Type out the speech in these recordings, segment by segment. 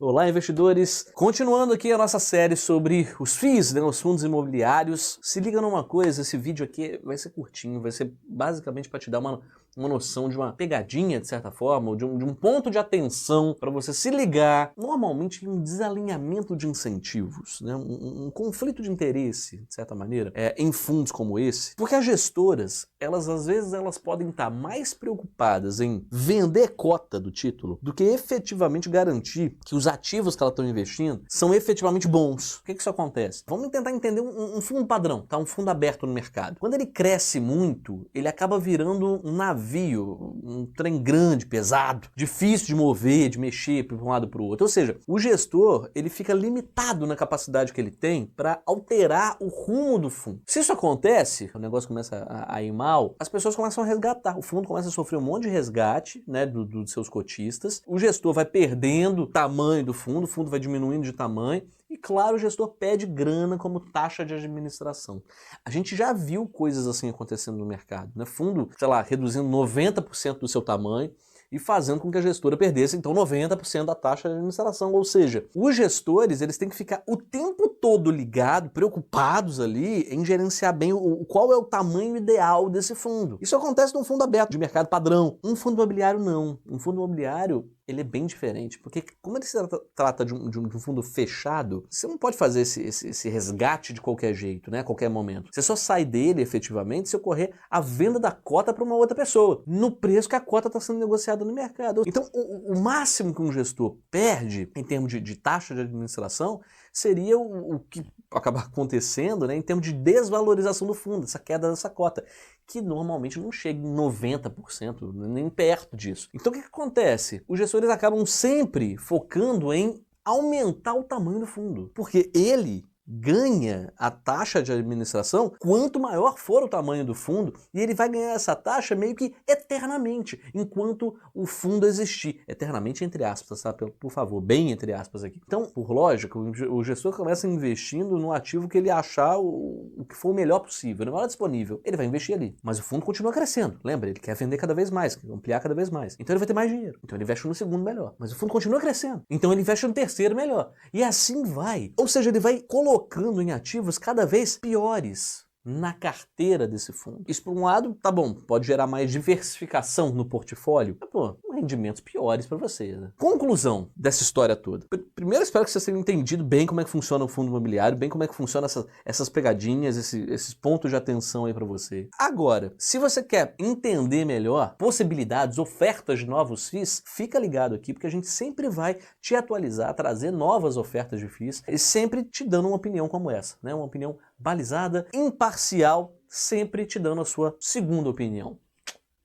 Olá, investidores! Continuando aqui a nossa série sobre os FIIs, né, os fundos imobiliários. Se liga numa coisa, esse vídeo aqui vai ser curtinho, vai ser basicamente para te dar uma noção de uma pegadinha, de certa forma, ou de um ponto de atenção para você se ligar, normalmente em um desalinhamento de incentivos, né, um conflito de interesse, de certa maneira, em fundos como esse, porque as gestoras, às vezes elas podem estar mais preocupadas em vender cota do título do que efetivamente garantir que os ativos que elas estão investindo são efetivamente bons. O que isso acontece? Vamos tentar entender um fundo padrão, tá? Um fundo aberto no mercado. Quando ele cresce muito, ele acaba virando um navio, um trem grande, pesado, difícil de mover, de mexer para um lado para o outro. Ou seja, o gestor ele fica limitado na capacidade que ele tem para alterar o rumo do fundo. Se isso acontece, o negócio começa a ir mal, as pessoas começam a resgatar. O fundo começa a sofrer um monte de resgate, né, dos seus cotistas. O gestor vai perdendo tamanho do fundo, o fundo vai diminuindo de tamanho e, claro, o gestor pede grana como taxa de administração. A gente já viu coisas assim acontecendo no mercado, né? Fundo, sei lá, reduzindo 90% do seu tamanho e fazendo com que a gestora perdesse, então, 90% da taxa de administração. Ou seja, os gestores eles têm que ficar o tempo todo ligados, preocupados ali em gerenciar bem qual é o tamanho ideal desse fundo. Isso acontece num fundo aberto, de mercado padrão. Um fundo imobiliário não. Um fundo imobiliário ele é bem diferente, porque como ele se trata de um fundo fechado, você não pode fazer esse resgate de qualquer jeito, né, a qualquer momento. Você só sai dele efetivamente se ocorrer a venda da cota para uma outra pessoa, no preço que a cota está sendo negociada no mercado. Então, o máximo que um gestor perde em termos de taxa de administração seria o que acaba acontecendo, né, em termos de desvalorização do fundo, essa queda dessa cota, que normalmente não chega em 90%, nem perto disso. Então o que acontece? Os gestores acabam sempre focando em aumentar o tamanho do fundo, porque ele ganha a taxa de administração quanto maior for o tamanho do fundo, e ele vai ganhar essa taxa meio que eternamente, enquanto o fundo existir. Eternamente entre aspas, tá? Por favor, bem entre aspas aqui. Então, por lógica, o gestor começa investindo no ativo que ele achar o que for o melhor possível, o melhor disponível. Ele vai investir ali. Mas o fundo continua crescendo. Lembra, ele quer vender cada vez mais, quer ampliar cada vez mais. Então ele vai ter mais dinheiro. Então ele investe no segundo melhor. Mas o fundo continua crescendo. Então ele investe no terceiro melhor. E assim vai. Ou seja, ele vai colocando em ativos cada vez piores na carteira desse fundo. Isso, por um lado, tá bom, pode gerar mais diversificação no portfólio, mas, pô, rendimentos piores para você, né? Conclusão dessa história toda. Primeiro, espero que vocês tenham entendido bem como é que funciona o fundo imobiliário, bem como é que funciona essas pegadinhas, esses pontos de atenção aí para você. Agora, se você quer entender melhor possibilidades, ofertas de novos FIIs, fica ligado aqui, porque a gente sempre vai te atualizar, trazer novas ofertas de FIIs, e sempre te dando uma opinião como essa, né? Uma opinião balizada, imparcial, sempre te dando a sua segunda opinião.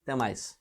Até mais.